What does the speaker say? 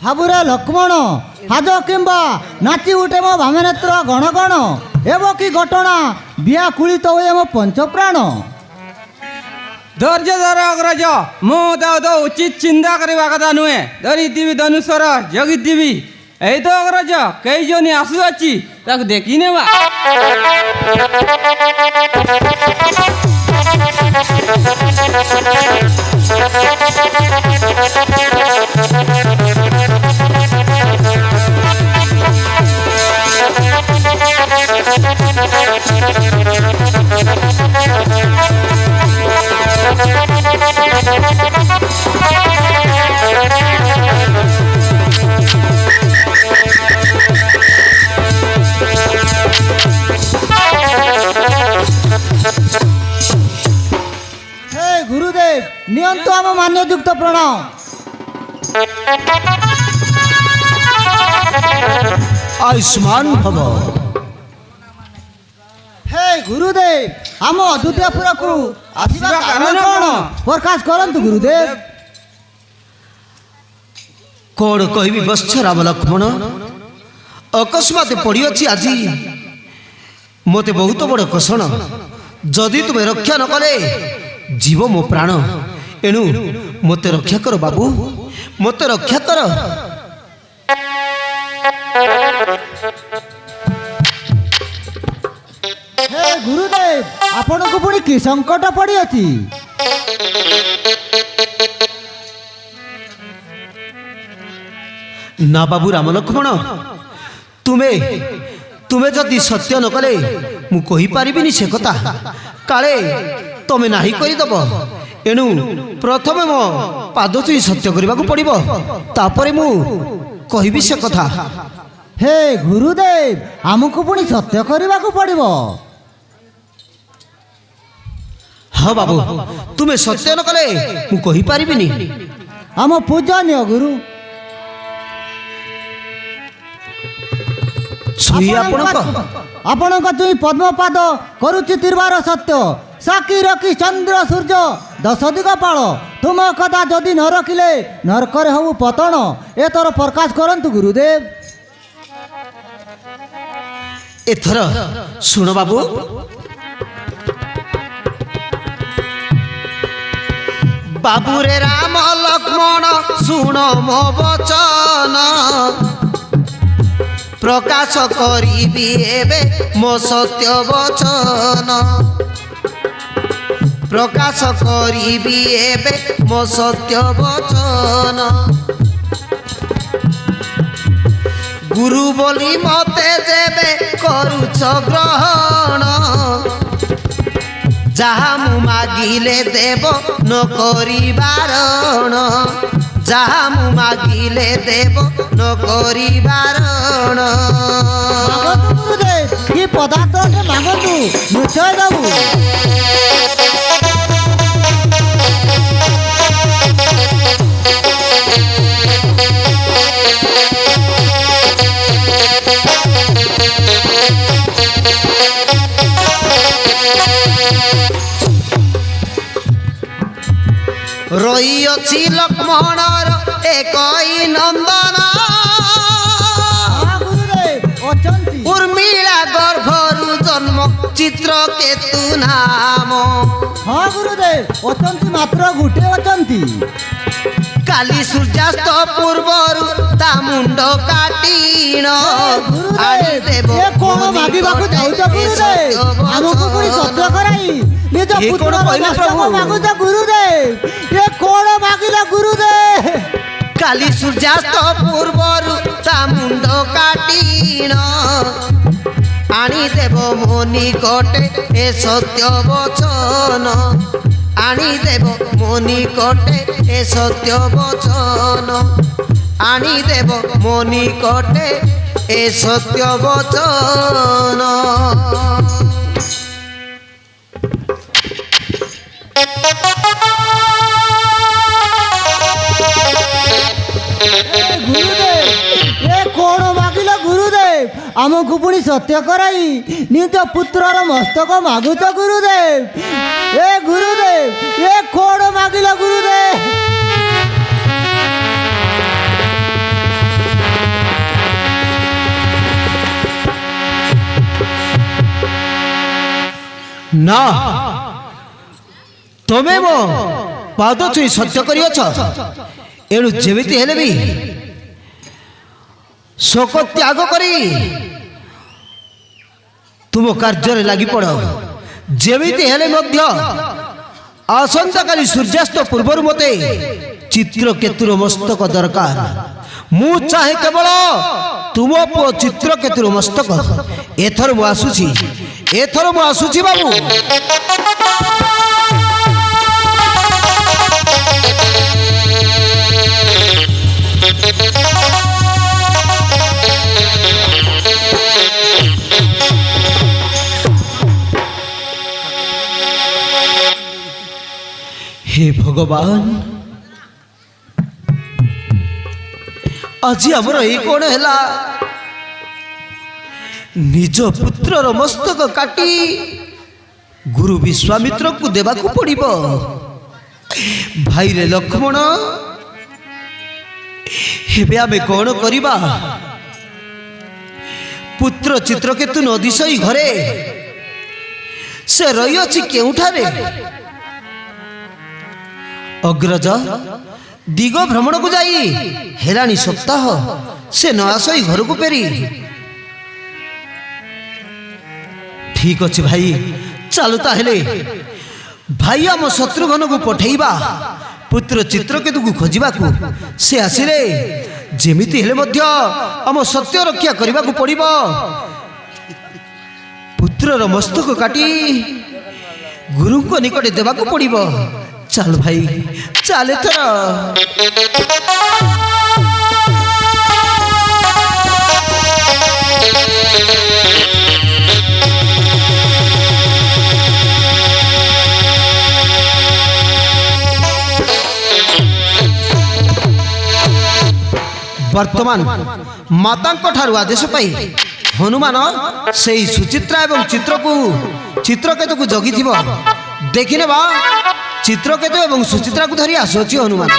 হাবুরে লক্ষ্মণ হাজ কিংবা নাচি উঠে মো ভামেনেত্র গণ গণ এব কি ঘটনা বিয়া কুড়িত হয়ে মো পঞ্চপ্রাণ। ধৈর্য ধর অগ্রজ মু তো উচিত চিন্তা করা কথা নুহে ধরিদিবি ধনুষর জগিদিবি এই তো অগ্রজ কেই জনি আসু আছি তাকে দেখি নেবা। হে গুরুদেব নিয়ন্তু আম মান্যযুক্ত প্রণাম। आयुष्मान भव। হে গুরুদেব আম অযোধ্যাপুরকু আসিবা কারণ কোন প্রকাশ করন্তু গুরুদেব। कौन कहबी बत्स राम लक्ष्मण अकस्मात पड़िअछि आजी मते बहुत बड़ कषण जदि तुम्हें रक्षा न कले जीव मो प्राण एणु मते रक्षा कर बाबू मते रक्षा कर। হে গুরুদেব আপনাকে পুଣି কি সংকট পড়িଅछि? ना बाबू राम लक्ष्मण तुम्हें तुम्हें जदि सत्य न कले मु कहि पारिबिनी से कथा काले तमे नाही करिदब एणु प्रथमे मो पाद छुई सत्य करबा को पड़िबो तापरे मु कहिबी से कथा। হে গুরুদেব আমକୁ পুଣି ସତ୍ୟ କରିବାକୁ ପଡ଼ିବ। हाँ बाबू तुम्हें सत्य न कले मु कहि पारिबिनी। ଆମ ପୂଜନୀୟ ଗୁରୁ छुई आपणक ଆପଣଙ୍କ ଦୁଇ ପଦ୍ମପାଦ କରୁଛି ତୀର୍ବାର ସତ୍ୟ ସାକ୍ଷୀ ରଖି ଚନ୍ଦ୍ର ସୂର୍ଯ୍ୟ ଦଶ ଦିଗ ପାଳ ତୁମ କଥା ଯଦି ନ ରଖିଲେ ନରକରେ ହବୁ ପତନ ଏଥର ପ୍ରକାଶ କରନ୍ତୁ ଗୁରୁଦେବ। एथर सुन बाबू बाबू रे राम लक्ष्मण सुन मो वचन प्रकाश करिबी एबे मो सत्य वचन प्रकाश करिबी एबे मो सत्य वचन गुरु बोली मते जेबे करुछ ग्रहण जहा मु मागिले देव न करी बारण जहा मु मागिले देव न करी बारण। ମାଗନ୍ତୁ ଗୁରୁଦେବ କି ପଦାର୍ଥ ମାଗନ୍ତୁ ନିଶ୍ଚୟ ଦେବୁ। रही अछि लक्ष्मणर एकई नंदन उर्मिला गर्भरु जन्म चित्र केतु नाम। हाँ गुरुदेव अचंती मात्र गुटे अचंती काली सूर्यास्त पूर्वरु ता मुंड काटीण आनी देव ये कोण मागिबाकू जाउछ गुरुदेव हमको कोई सत्य कराई निज पुत्र मागुछ गुरुदेव ये कोण मागिला गुरुदेव। काली सूर्यास्त पूर्वरु ता मुंड काटीण आनी देव मो निकटे ए सत्य वचन आनी देव मो निकटे ए सत्य वचन आनी देव मो निकटे ए सत्य वचन। गुरुदेव ये कोण मागिला गुरुदेव आमको पुणी सत्य कराई निज पुत्रर मस्तक मागुच गुरुदेव ए गुरुदेव ये कोण मागिला गुरुदेव। ନା ତମେ ମୋ ପାଦ ଛୁଇଁ ସତ୍ୟ କରିଅଛ, ଏଣୁ ଯେମିତି ହେଲେ ବି ଶୋକ ତ୍ୟାଗ କରି ତୁମ କାର୍ଯ୍ୟରେ ଲାଗି ପଡ଼। ଯେମିତି ହେଲେ ମଧ୍ୟ ଆସନ୍ତାକାଲି ସୂର୍ଯ୍ୟାସ୍ତ ପୂର୍ବରୁ ମୋତେ ଚିତ୍ରକେତୁର ମସ୍ତକ ଦରକାର। ମୁଁ ଚାହେଁ କେବଳ ତୁମ ପୁଅ ଚିତ୍ରକେତୁର ମସ୍ତକ। ଏଥର ମୁଁ ଆସୁଛି ବାବୁ। हे भगवान, आज आमर ये कौन है? निज पुत्रर मस्तक काटी गुरु विश्वामित्र को देवा को पड़िबो। भाई रे लक्ष्मण, हेबे आमे कौन करिबा? पुत्र चित्रकेतु नदी सही घरे से रही अछि केउठारे? अग्रज दिग भ्रमण को जाई हेलानी सप्ताह से न आसई घर को फेरी। ठीक अच्छे भाई, चलो ताहेले भाई आम शत्रुघ्न को पठेइबा पुत्र चित्रकेतु को खोजिबा को। से आसिले जेमिति हेले मध्य आम सत्य रक्षा करबा को पड़िबो। पुत्रर मस्तक काटी गुरु को निकट देबा को पड़िबो। चल भाई चल एथर। वर्तमान माता ठारू आदेश पाई हनुमान से सुचित्रा एवं चित्रकेतु को जगी थी। देखने बा चित्रकेतु एवं सुचित्रा को धरी आसुची हनुमान।